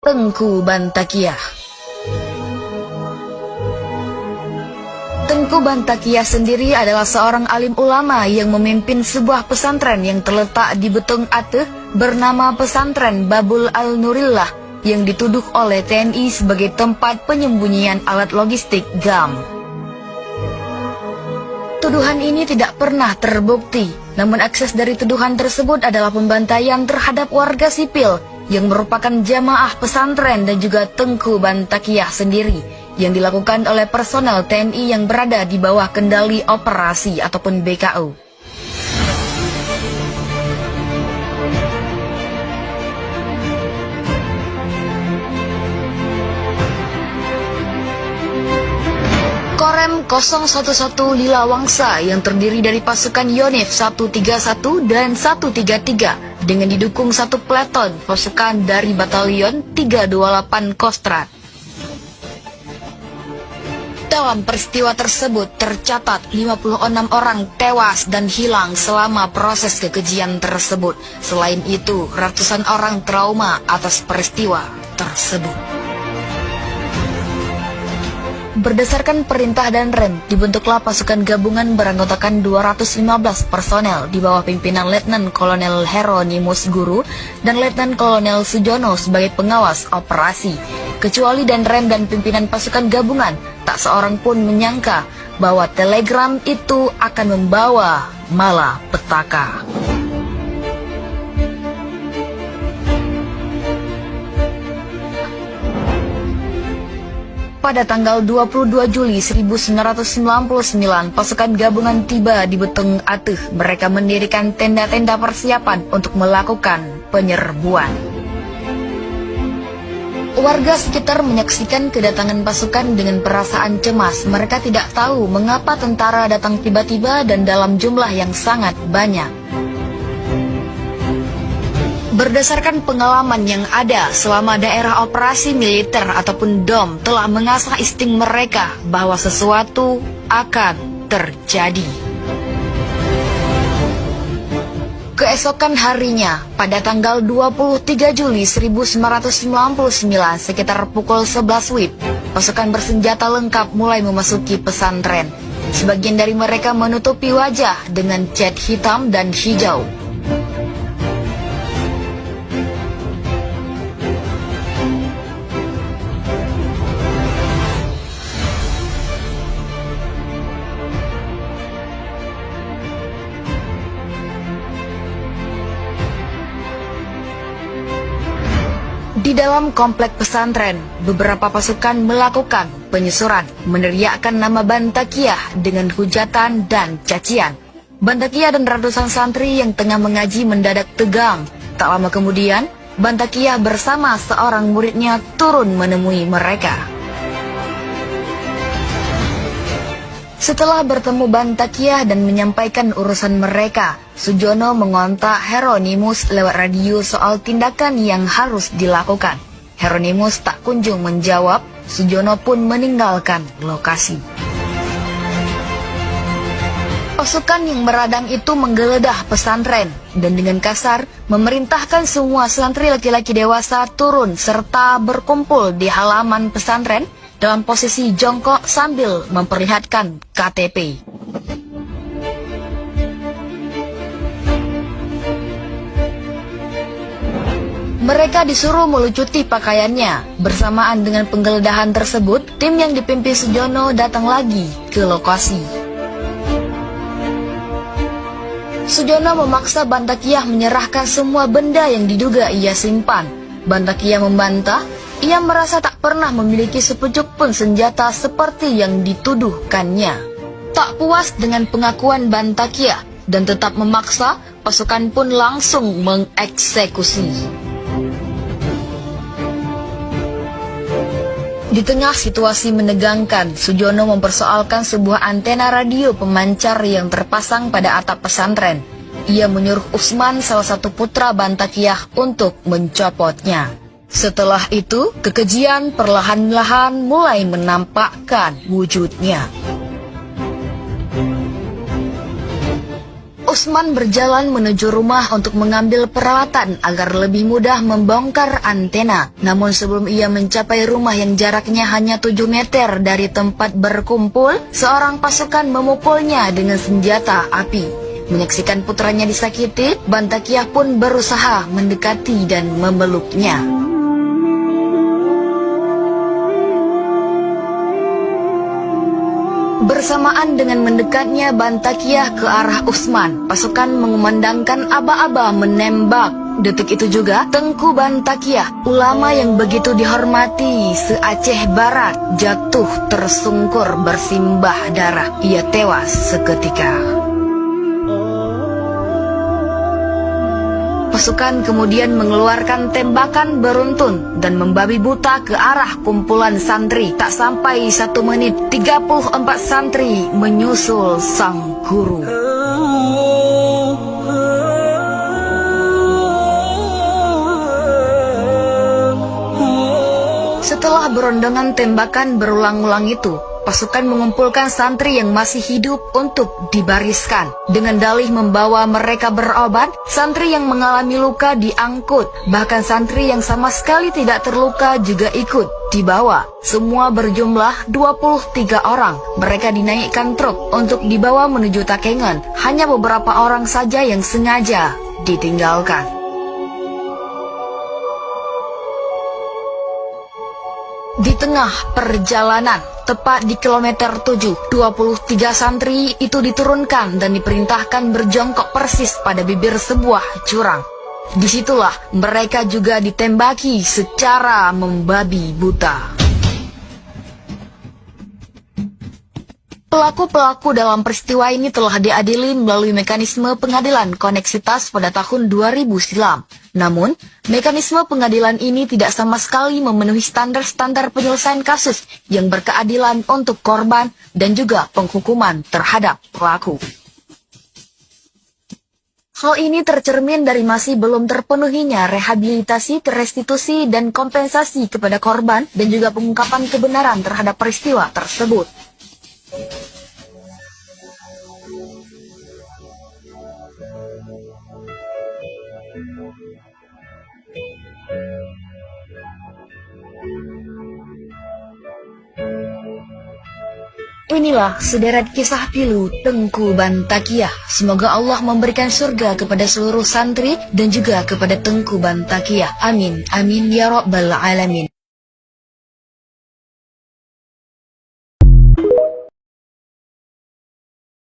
Tengku Bantakiah. Tengku Bantakiah sendiri adalah seorang alim ulama yang memimpin sebuah pesantren yang terletak di Betung Ateh bernama Pesantren Babul Al-Nurillah yang dituduh oleh TNI sebagai tempat penyembunyian alat logistik GAM. Tuduhan ini tidak pernah terbukti, namun akses dari tuduhan tersebut adalah pembantaian terhadap warga sipil yang merupakan jamaah pesantren dan juga Tengku Bantakiah sendiri yang dilakukan oleh personel TNI yang berada di bawah kendali operasi ataupun BKO. Korem 011 Lila Wangsa yang terdiri dari pasukan Yonif 131 dan 133 dengan didukung satu peleton pasukan dari Batalion 328 Kostrad. Dalam peristiwa tersebut tercatat 56 orang tewas dan hilang selama proses kekejian tersebut. Selain itu, ratusan orang trauma atas peristiwa tersebut. Berdasarkan perintah dan rem, dibentuklah pasukan gabungan beranggotakan 215 personel di bawah pimpinan Letnan Kolonel Heronimus Guru dan Letnan Kolonel Sujono sebagai pengawas operasi. Kecuali dan rem dan pimpinan pasukan gabungan, tak seorang pun menyangka bahwa telegram itu akan membawa malapetaka. Pada tanggal 22 Juli 1999, pasukan gabungan tiba di Betung Ateh. Mereka mendirikan tenda-tenda persiapan untuk melakukan penyerbuan. Warga sekitar menyaksikan kedatangan pasukan dengan perasaan cemas. Mereka tidak tahu mengapa tentara datang tiba-tiba dan dalam jumlah yang sangat banyak. Berdasarkan pengalaman yang ada selama daerah operasi militer ataupun DOM telah mengasah insting mereka bahwa sesuatu akan terjadi. Keesokan harinya, pada tanggal 23 Juli 1999 sekitar pukul 11 WIB, pasukan bersenjata lengkap mulai memasuki pesantren. Sebagian dari mereka menutupi wajah dengan cat hitam dan hijau. Di dalam komplek pesantren, beberapa pasukan melakukan penyusuran, meneriakkan nama Bantakiah dengan hujatan dan cacian. Bantakiah dan ratusan santri yang tengah mengaji mendadak tegang. Tak lama kemudian, Bantakiah bersama seorang muridnya turun menemui mereka. Setelah bertemu Bantakiah dan menyampaikan urusan mereka, Sujono mengontak Heronimus lewat radio soal tindakan yang harus dilakukan. Heronimus tak kunjung menjawab, Sujono pun meninggalkan lokasi. Pasukan yang meradang itu menggeledah pesantren dan dengan kasar memerintahkan semua santri laki-laki dewasa turun serta berkumpul di halaman pesantren dalam posisi jongkok sambil memperlihatkan KTP. Mereka disuruh melucuti pakaiannya. Bersamaan dengan penggeledahan tersebut, tim yang dipimpin Sujono datang lagi ke lokasi. Sujono memaksa Bantakiah menyerahkan semua benda yang diduga ia simpan. Bantakiah membantah, ia merasa tak pernah memiliki sepucuk pun senjata seperti yang dituduhkannya. Tak puas dengan pengakuan Bantakiah dan tetap memaksa, pasukan pun langsung mengeksekusi. Di tengah situasi menegangkan, Sujono mempersoalkan sebuah antena radio pemancar yang terpasang pada atap pesantren. Ia menyuruh Usman, salah satu putra Bantakiah, untuk mencopotnya. Setelah itu, kekejian perlahan-lahan mulai menampakkan wujudnya. Usman berjalan menuju rumah untuk mengambil peralatan agar lebih mudah membongkar antena. Namun sebelum ia mencapai rumah yang jaraknya hanya 7 meter dari tempat berkumpul, seorang pasukan memukulnya dengan senjata api. Menyaksikan putranya disakiti, Bantakiah pun berusaha mendekati dan memeluknya. Bersamaan dengan mendekatnya Bantakiah ke arah Usman, pasukan mengumandangkan aba-aba menembak. Detik itu juga, Tengku Bantakiah, ulama yang begitu dihormati se-Aceh Barat, jatuh tersungkur bersimbah darah. Ia tewas seketika. Pasukan kemudian mengeluarkan tembakan beruntun dan membabi buta ke arah kumpulan santri. Tak sampai 1 menit, 34 santri menyusul sang guru. Setelah berondongan tembakan berulang-ulang itu, pasukan mengumpulkan santri yang masih hidup untuk dibariskan. Dengan dalih membawa mereka berobat, santri yang mengalami luka diangkut. Bahkan santri yang sama sekali tidak terluka juga ikut dibawa. Semua berjumlah 23 orang. Mereka dinaikkan truk untuk dibawa menuju Takengon. Hanya beberapa orang saja yang sengaja ditinggalkan. Di tengah perjalanan, tepat di kilometer 7, 23 santri itu diturunkan dan diperintahkan berjongkok persis pada bibir sebuah jurang. Disitulah mereka juga ditembaki secara membabi buta. Pelaku-pelaku dalam peristiwa ini telah diadili melalui mekanisme pengadilan koneksitas pada tahun 2000 silam. Namun, mekanisme pengadilan ini tidak sama sekali memenuhi standar-standar penyelesaian kasus yang berkeadilan untuk korban dan juga penghukuman terhadap pelaku. Hal ini tercermin dari masih belum terpenuhinya rehabilitasi, restitusi, dan kompensasi kepada korban dan juga pengungkapan kebenaran terhadap peristiwa tersebut. Inilah sederet kisah pilu Tengku Bantakiah. Semoga Allah memberikan surga kepada seluruh santri dan juga kepada Tengku Bantakiah. Amin, amin ya rabbal alamin.